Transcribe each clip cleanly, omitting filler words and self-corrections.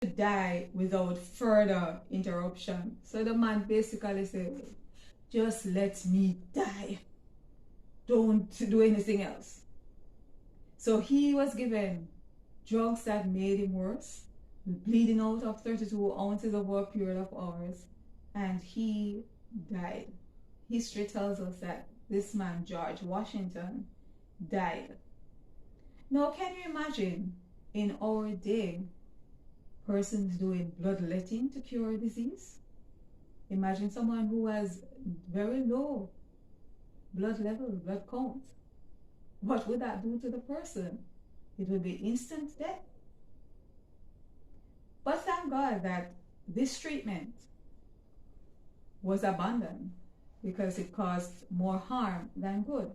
to die without further interruption. So the man basically said, just let me die. Don't do anything else. So he was given drugs that made him worse, bleeding out of 32 ounces over a period of hours, and he died. History tells us that this man, George Washington, died. Now, can you imagine in our day persons doing bloodletting to cure disease? Imagine someone who has very low blood level, blood count. What would that do to the person? It would be instant death. But thank God that this treatment was abandoned because it caused more harm than good.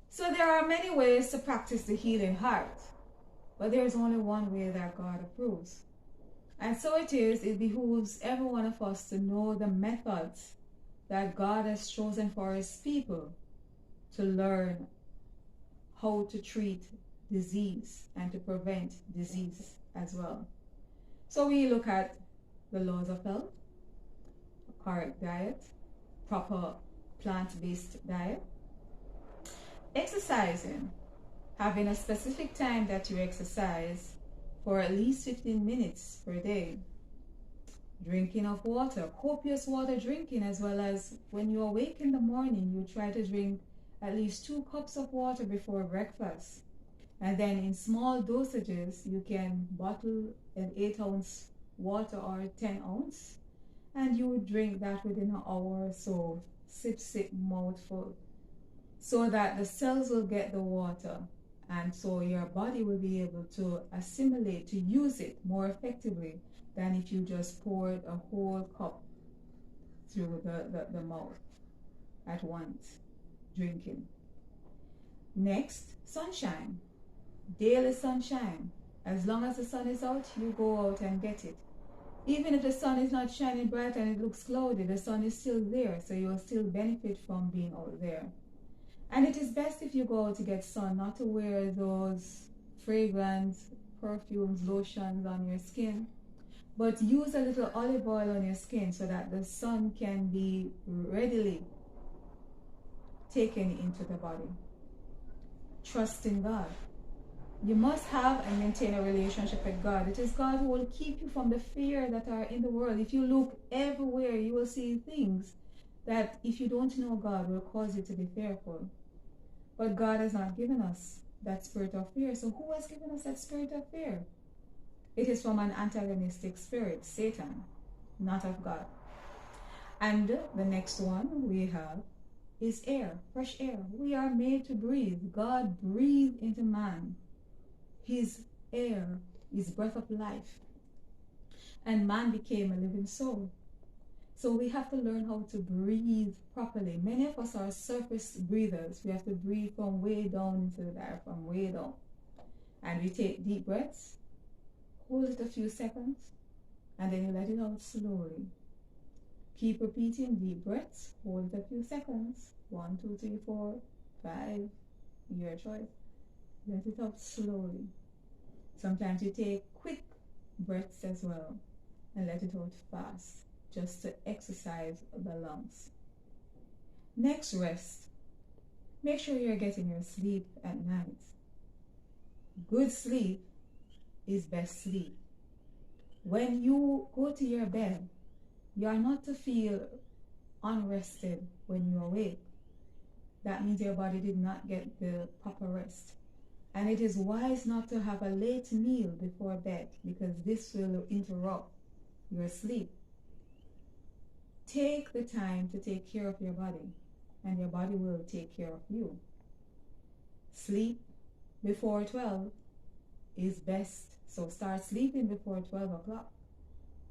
So there are many ways to practice the healing heart, but there is only one way that God approves. And so it behooves every one of us to know the methods that God has chosen for his people to learn how to treat disease and to prevent disease as well. So we look at the laws of health, correct diet, proper plant-based diet, exercising, having a specific time that you exercise for at least 15 minutes per day, drinking of water, copious water drinking, as well as when you awake in the morning, you try to drink at least 2 cups of water before breakfast. And then in small dosages, you can bottle an 8-ounce water or 10-ounce, and you would drink that within an hour or so, sip, mouthful, so that the cells will get the water, and so your body will be able to assimilate, to use it more effectively than if you just poured a whole cup through the mouth at once, drinking. Next, sunshine. Daily sunshine. As long as the sun is out, you go out and get it. Even if the sun is not shining bright and it looks cloudy, the sun is still there, so you will still benefit from being out there. And it is best if you go out to get sun, not to wear those fragrance, perfumes, lotions on your skin, but use a little olive oil on your skin so that the sun can be readily taken into the body. Trust in God. You must have and maintain a relationship with God. It is God who will keep you from the fear that are in the world. If you look everywhere, you will see things that, if you don't know God, will cause you to be fearful. But God has not given us that spirit of fear. So who has given us that spirit of fear? It is from an antagonistic spirit, Satan, not of God. And the next one we have is air, fresh air. We are made to breathe. God breathed into man his air, his breath of life, and man became a living soul. So we have to learn how to breathe properly. Many of us are surface breathers. We have to breathe from way down into the diaphragm, way down. And we take deep breaths, hold it a few seconds, and then you let it out slowly. Keep repeating deep breaths, hold it a few seconds. 1, 2, 3, 4, 5, your choice. Let it out slowly. Sometimes you take quick breaths as well and let it out fast, just to exercise the lungs. Next, rest. Make sure you're getting your sleep at night. Good sleep is best sleep. When you go to your bed, you are not to feel unrested when you awake. That means your body did not get the proper rest. And it is wise not to have a late meal before bed, because this will interrupt your sleep. Take the time to take care of your body, and your body will take care of you. Sleep before 12 is best, so start sleeping before 12 o'clock.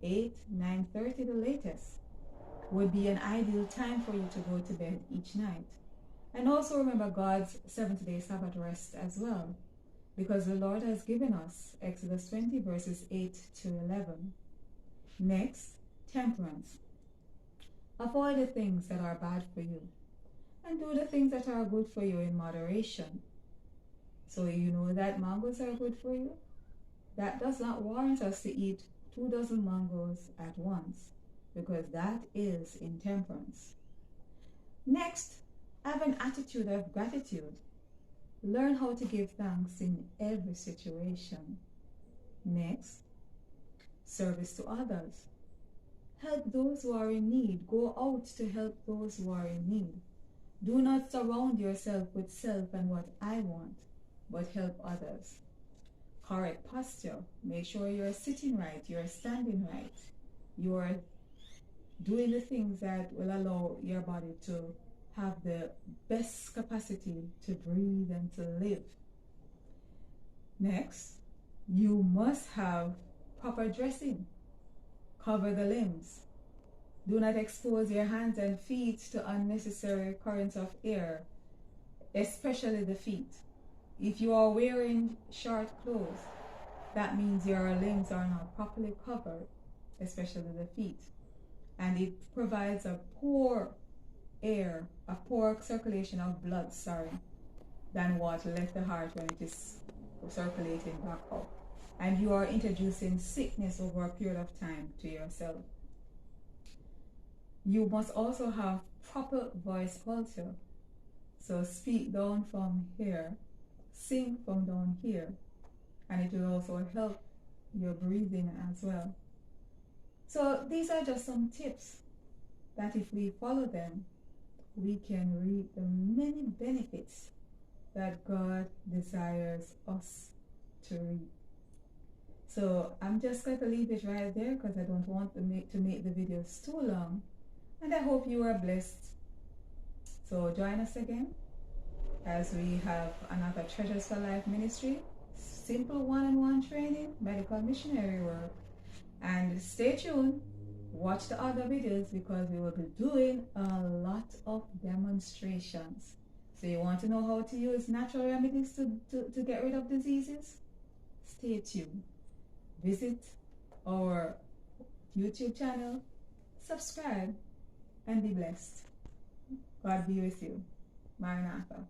8, 9:30 the latest would be an ideal time for you to go to bed each night. And also remember God's 7th-day Sabbath rest as well, because the Lord has given us Exodus 20 verses 8 to 11. Next, temperance. Avoid the things that are bad for you and do the things that are good for you in moderation. So you know that mangoes are good for you? that does not warrant us to eat 2 dozen mangoes at once, because that is intemperance. Next, have an attitude of gratitude. Learn how to give thanks in every situation. Next, service to others. Help those who are in need. Go out to help those who are in need. Do not surround yourself with self and what I want, but help others. Correct posture. Make sure you're sitting right, you're standing right, you're doing the things that will allow your body to have the best capacity to breathe and to live. Next, you must have proper dressing. Cover the limbs. Do not expose your hands and feet to unnecessary currents of air, especially the feet. If you are wearing short clothes, that means your limbs are not properly covered, especially the feet. And it provides a poor circulation of blood, than what left the heart when it is circulating back up. And you are introducing sickness over a period of time to yourself. You must also have proper voice culture. So speak down from here, sing from down here, and it will also help your breathing as well. So these are just some tips that if we follow them, we can reap the many benefits that God desires us to reap. So I'm just going to leave it right there because I don't want to make the videos too long. And I hope you are blessed. So join us again as we have another Treasures for Life ministry, simple one-on-one training, medical missionary work. And stay tuned, watch the other videos because we will be doing a lot of demonstrations. So you want to know how to use natural remedies to get rid of diseases? Stay tuned. Visit our YouTube channel, subscribe, and be blessed. God be with you. Maranatha.